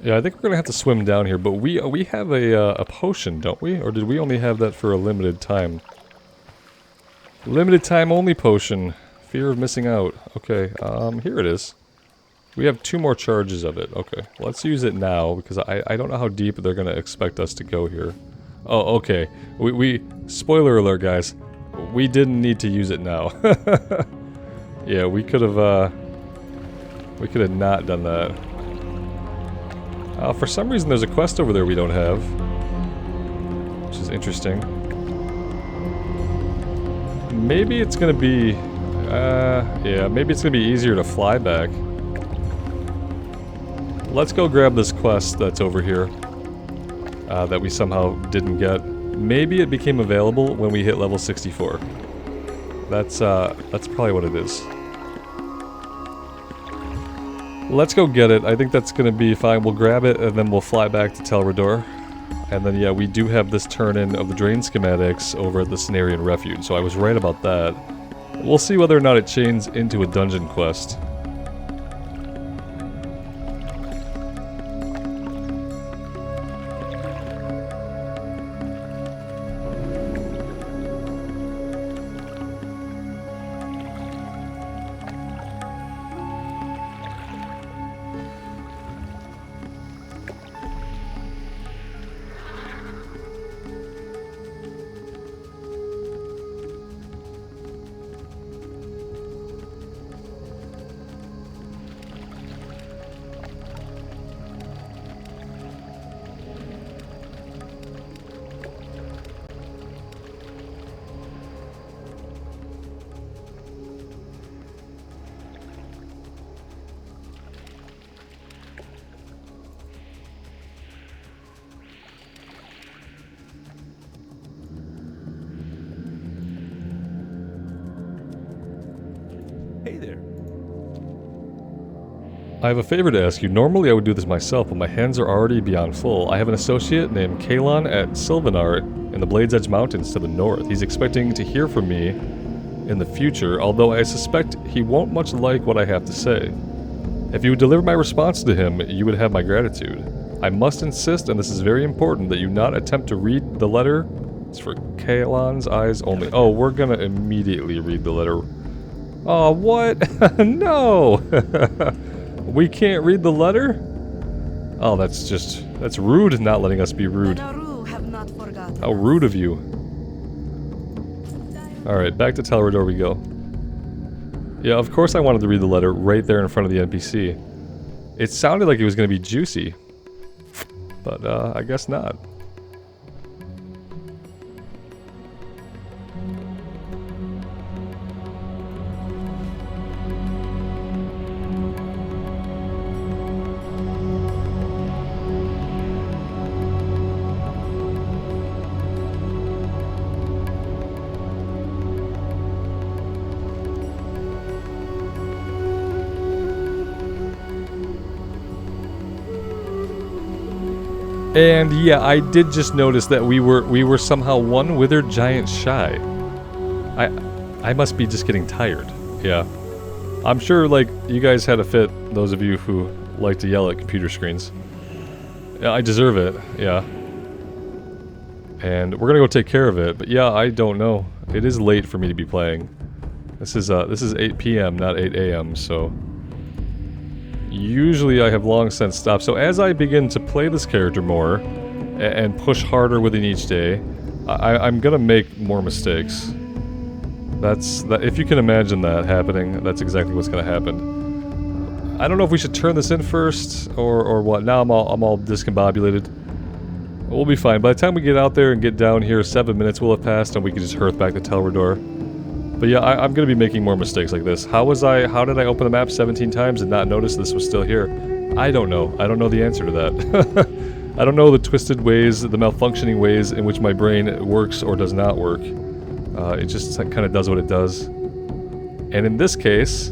Yeah, I think we're gonna have to swim down here, but we have a potion, don't we? Or did we only have that for a limited time? Limited time only potion. Fear of missing out. Okay, here it is. We have 2 more charges of it. Okay, let's use it now, because I don't know how deep they're gonna expect us to go here. Oh, okay. Spoiler alert, guys. We didn't need to use it now. Yeah, we could have not done that. For some reason there's a quest over there we don't have, which is interesting. Maybe it's gonna be, yeah, maybe it's gonna be easier to fly back. Let's go grab this quest that's over here, that we somehow didn't get. Maybe it became available when we hit level 64. That's probably what it is. Let's go get it. I think that's gonna be fine. We'll grab it and then we'll fly back to Telrador. And then yeah, we do have this turn-in of the drain schematics over at the Cenarian Refuge, so I was right about that. We'll see whether or not it chains into a dungeon quest. Hey there. I have a favor to ask you. Normally I would do this myself, but my hands are already beyond full. I have an associate named Kalon at Sylvanar in the Blades Edge Mountains to the north. He's expecting to hear from me in the future, although I suspect he won't much like what I have to say. If you would deliver my response to him, you would have my gratitude. I must insist, and this is very important, that you not attempt to read the letter. It's for Kalon's eyes only. Oh, we're gonna immediately read the letter. Oh, what? No! We can't read the letter? Oh, that's rude, not letting us be rude. How rude of you. Alright, back to Telrador we go. Yeah, of course I wanted to read the letter right there in front of the NPC. It sounded like it was going to be juicy. But, I guess not. And yeah, I did just notice that we were somehow one withered giant shy. I must be just getting tired. Yeah. I'm sure, like, you guys had a fit, those of you who like to yell at computer screens. Yeah, I deserve it, yeah. And we're gonna go take care of it, but yeah, I don't know. It is late for me to be playing. This is 8 p.m., not 8 a.m., so... Usually I have long since stopped, so as I begin to play this character more, and push harder within each day, I'm gonna make more mistakes. If you can imagine that happening, that's exactly what's gonna happen. I don't know if we should turn this in first, or what. Now I'm all discombobulated. We'll be fine. By the time we get out there and get down here, 7 minutes will have passed, and we can just hearth back to Tailoring. But yeah, I'm gonna be making more mistakes like this. How did I open the map 17 times and not notice this was still here? I don't know. I don't know the answer to that. I don't know the twisted ways, the malfunctioning ways in which my brain works or does not work. It just kind of does what it does. And in this case,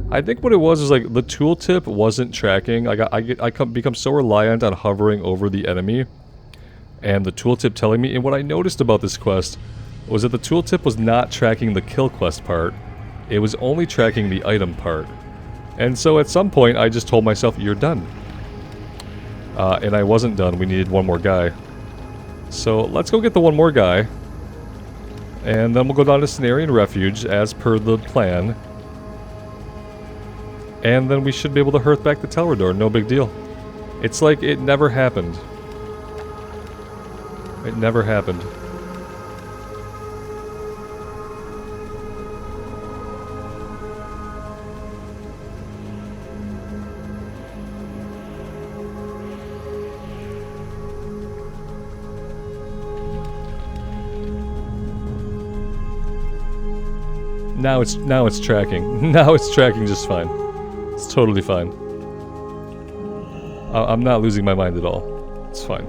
I think what it was like the tooltip wasn't tracking. I become so reliant on hovering over the enemy and the tooltip telling me. And what I noticed about this quest was that the tooltip was not tracking the kill quest part. It was only tracking the item part. And so at some point I just told myself, you're done. And I wasn't done. We needed one more guy. So let's go get the one more guy. And then we'll go down to Cenarian Refuge, as per the plan. And then we should be able to hearth back to Tailoring, no big deal. It's like it never happened. It never happened. Now it's tracking. Now it's tracking just fine. It's totally fine. I'm not losing my mind at all. It's fine.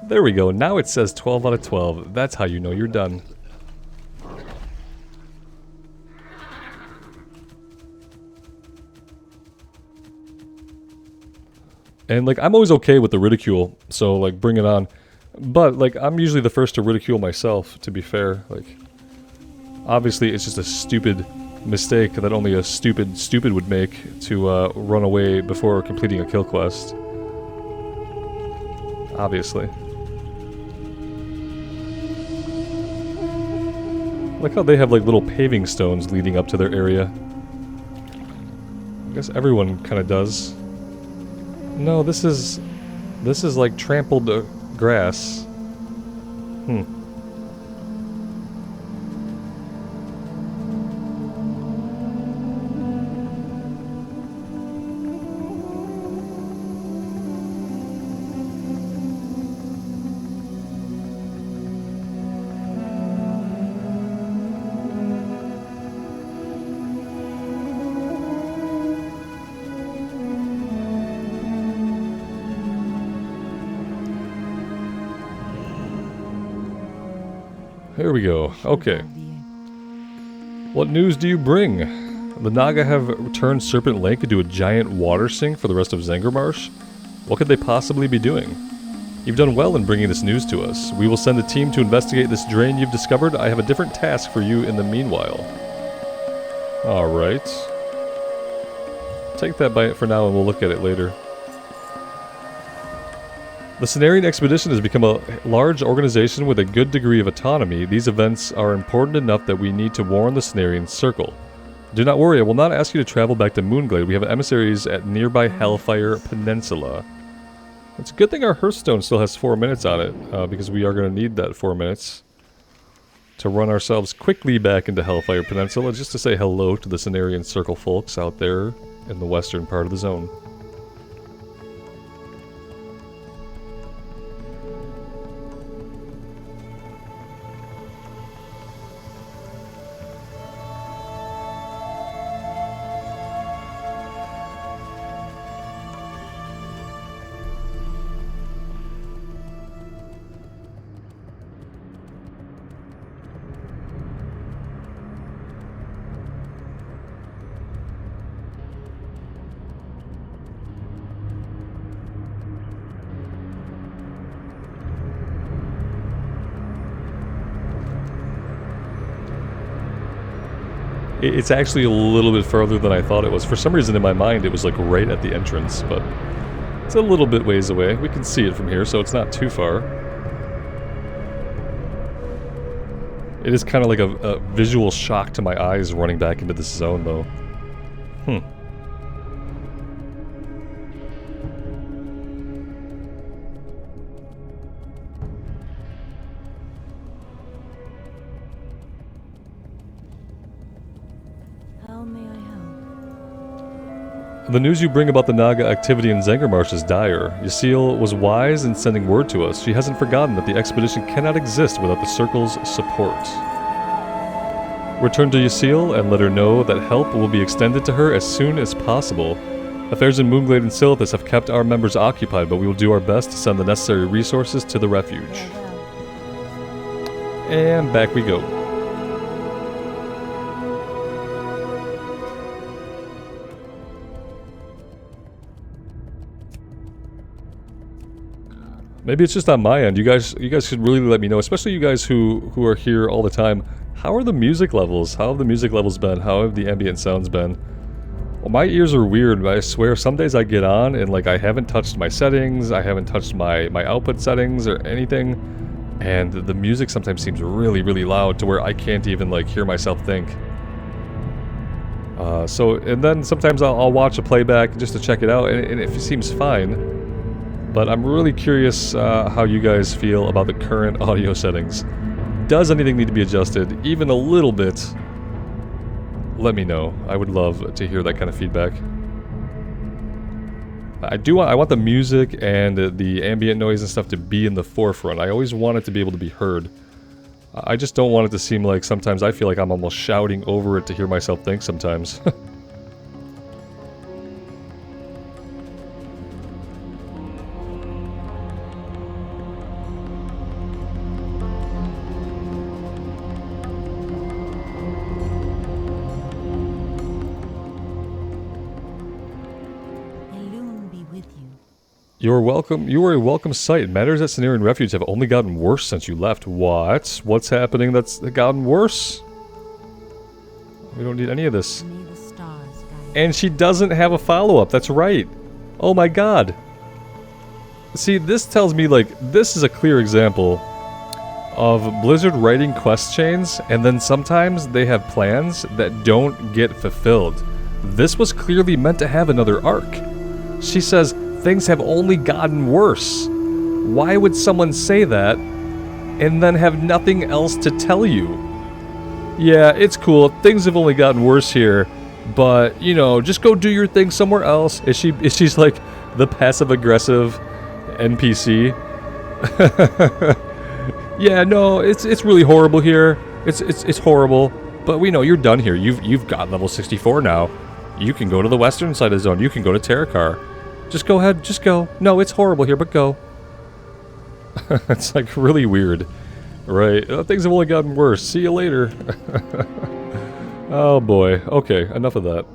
There we go. Now it says 12 out of 12. That's how you know you're done. And, like, I'm always okay with the ridicule, so, like, bring it on. But, like, I'm usually the first to ridicule myself, to be fair. Like, obviously it's just a stupid mistake that only a stupid would make to run away before completing a kill quest. Obviously. Like how they have, like, little paving stones leading up to their area. I guess everyone kind of does. No, this is like trampled grass. Here we go. Okay. What news do you bring? The Naga have turned Serpent Lake into a giant water sink for the rest of Zangarmarsh? What could they possibly be doing? You've done well in bringing this news to us. We will send a team to investigate this drain you've discovered. I have a different task for you in the meanwhile. Alright. Take that bite for now and we'll look at it later. The Cenarian Expedition has become a large organization with a good degree of autonomy. These events are important enough that we need to warn the Cenarian Circle. Do not worry, I will not ask you to travel back to Moonglade. We have emissaries at nearby Hellfire Peninsula. It's a good thing our Hearthstone still has 4 minutes on it, because we are going to need that 4 minutes to run ourselves quickly back into Hellfire Peninsula, just to say hello to the Cenarian Circle folks out there in the western part of the zone. It's actually a little bit further than I thought it was. For some reason in my mind it was like right at the entrance, but it's a little bit ways away. We can see it from here, so it's not too far. It is kind of like a visual shock to my eyes running back into this zone, though. How may I help? The news you bring about the Naga activity in Zangarmarsh is dire. Yasiel was wise in sending word to us. She hasn't forgotten that the expedition cannot exist without the Circle's support. Return to Yasiel and let her know that help will be extended to her as soon as possible. Affairs in Moonglade and Silithus have kept our members occupied, but we will do our best to send the necessary resources to the refuge. And back we go. Maybe it's just on my end. You guys should really let me know, especially you guys who are here all the time. How are the music levels? How have the music levels been? How have the ambient sounds been? Well, my ears are weird, but I swear some days I get on and like I haven't touched my settings, I haven't touched my output settings or anything, and the music sometimes seems really, really loud to where I can't even like hear myself think. And then sometimes I'll watch a playback just to check it out, and if it seems fine. But I'm really curious how you guys feel about the current audio settings. Does anything need to be adjusted, even a little bit? Let me know. I would love to hear that kind of feedback. I want the music and the ambient noise and stuff to be in the forefront. I always want it to be able to be heard. I just don't want it to seem like sometimes I feel like I'm almost shouting over it to hear myself think sometimes. You're welcome. You are a welcome sight. Matters at Cenarian Refuge have only gotten worse since you left. What? What's happening that's gotten worse? We don't need any of this. And she doesn't have a follow-up. That's right. Oh my god. See, this tells me, like, this is a clear example of Blizzard writing quest chains, and then sometimes they have plans that don't get fulfilled. This was clearly meant to have another arc. She says, things have only gotten worse. Why would someone say that and then have nothing else to tell you? Yeah, it's cool. Things have only gotten worse here, but you know, just go do your thing somewhere else. She's like the passive-aggressive NPC? Yeah, no, it's really horrible here. It's horrible, but we know you're done here. You've got level 64 now. You can go to the western side of the zone. You can go to Terakar. Just go ahead, just go. No, it's horrible here, but go. It's like really weird. Right, things have only gotten worse. See you later. Oh boy. Okay, enough of that.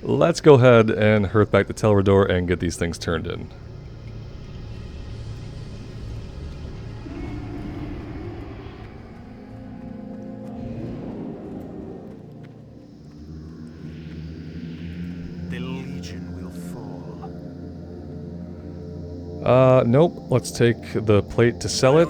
Let's go ahead and hearth back to Telrador and get these things turned in. Nope. Let's take the plate to sell it.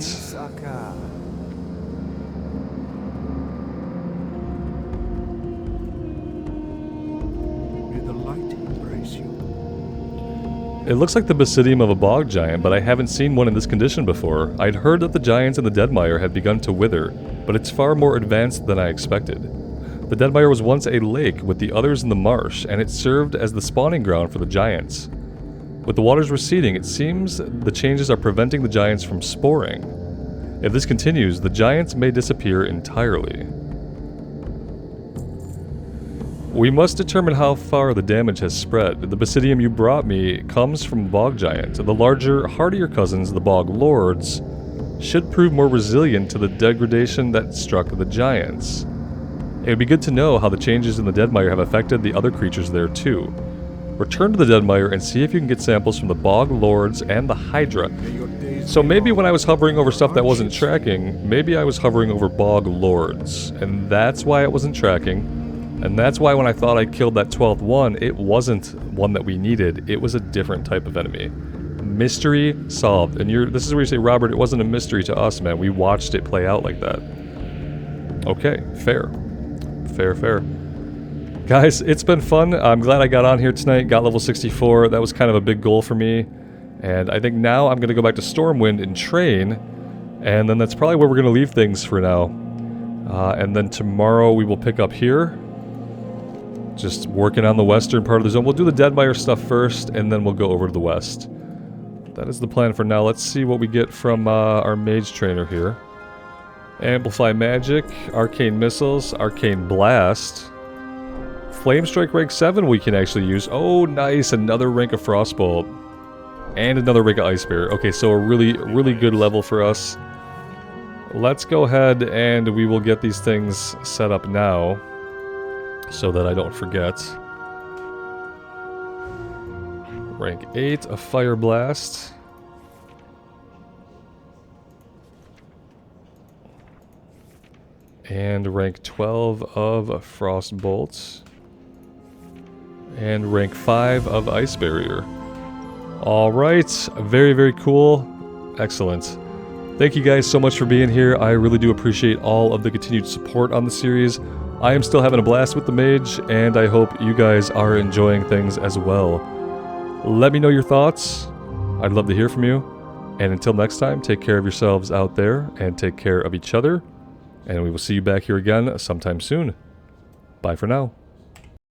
It looks like the basidium of a bog giant, but I haven't seen one in this condition before. I'd heard that the giants in the Deadmire had begun to wither, but it's far more advanced than I expected. The Deadmire was once a lake with the others in the marsh, and it served as the spawning ground for the giants. With the waters receding, it seems the changes are preventing the giants from sporing. If this continues, the giants may disappear entirely. We must determine how far the damage has spread. The basidium you brought me comes from Bog Giant. The larger, hardier cousins, the Bog Lords, should prove more resilient to the degradation that struck the giants. It would be good to know how the changes in the Deadmire have affected the other creatures there too. Return to the Deadmire and see if you can get samples from the Bog Lords and the Hydra. So maybe when I was hovering over stuff that wasn't tracking, maybe I was hovering over Bog Lords, and that's why it wasn't tracking. And that's why when I thought I killed that 12th one, it wasn't one that we needed. It was a different type of enemy. Mystery solved. And this is where you say, Robert, it wasn't a mystery to us, man. We watched it play out like that. Okay, fair. Fair, fair. Guys, it's been fun. I'm glad I got on here tonight, got level 64. That was kind of a big goal for me. And I think now I'm going to go back to Stormwind and train. And then that's probably where we're going to leave things for now. And then tomorrow we will pick up here. Just working on the western part of the zone. We'll do the Deadmire stuff first, and then we'll go over to the west. That is the plan for now. Let's see what we get from our mage trainer here. Amplify Magic, Arcane Missiles, Arcane Blast. Flame Strike rank 7 we can actually use. Oh, nice. Another rank of Frostbolt. And another rank of Ice Bear. Okay, so a really, really good level for us. Let's go ahead and we will get these things set up now, so that I don't forget. Rank 8 of Fire Blast. And rank 12 of Frost Bolts. And rank 5 of Ice Barrier. Alright, very, very cool. Excellent. Thank you guys so much for being here. I really do appreciate all of the continued support on the series. I am still having a blast with the mage, and I hope you guys are enjoying things as well. Let me know your thoughts. I'd love to hear from you. And until next time, take care of yourselves out there, and take care of each other. And we will see you back here again sometime soon. Bye for now.